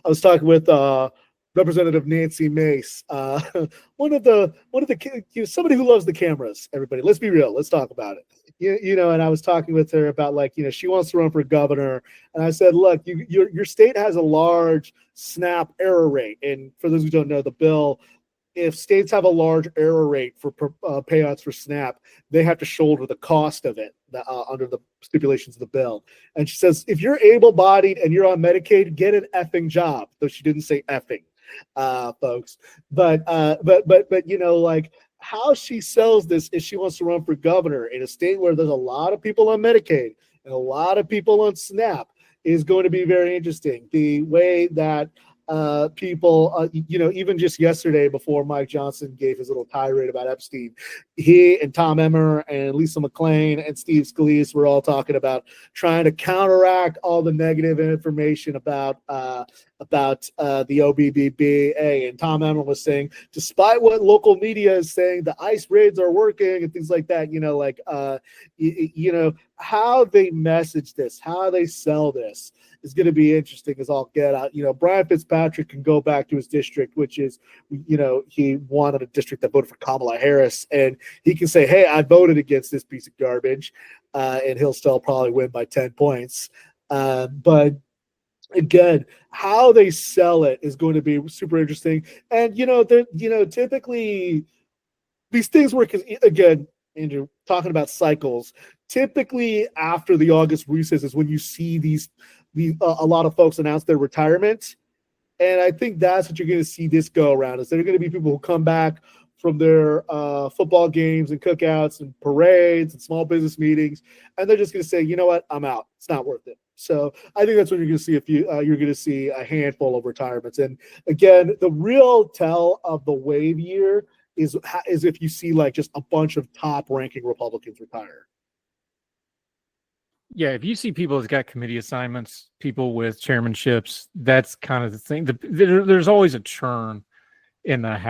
I was talking with Representative Nancy Mace, one of the somebody who loves the cameras. Everybody, let's be real. Let's talk about it. And I was talking with her about she wants to run for governor, and I said, look, your state has a large SNAP error rate, and for those who don't know the bill, if states have a large error rate for payouts for SNAP, they have to shoulder the cost of it under the stipulations of the bill. And she says, if you're able-bodied and you're on Medicaid, get an effing job. Though she didn't say effing, folks. But how she sells this is she wants to run for governor in a state where there's a lot of people on Medicaid and a lot of people on SNAP is going to be very interesting. The way that people, even just yesterday before Mike Johnson gave his little tirade about Epstein, he and Tom Emmer and Lisa McClain and Steve Scalise were all talking about trying to counteract all the negative information about the OBBB. And Tom Emmer was saying, despite what local media is saying, the ICE raids are working and things like that. How they message this, how they sell this is going to be interesting as all get out. Brian Fitzpatrick can go back to his district, which is, he wanted a district that voted for Kamala Harris, and he can say, hey, I voted against this piece of garbage, and he'll still probably win by 10 points. But again, how they sell it is going to be super interesting. And, typically these things work, again, Andrew, talking about cycles, typically after the August recess is when you see a lot of folks announce their retirement. And I think that's what you're going to see this go around, is there are going to be people who come back from their football games and cookouts and parades and small business meetings, and they're just going to say, you know what, I'm out. It's not worth it. So I think that's when you're going to see you're going to see a handful of retirements. And again, the real tell of the wave year is if you see just a bunch of top ranking Republicans retire. Yeah, if you see people that's got committee assignments, people with chairmanships, that's kind of the thing. There's always a churn in the House.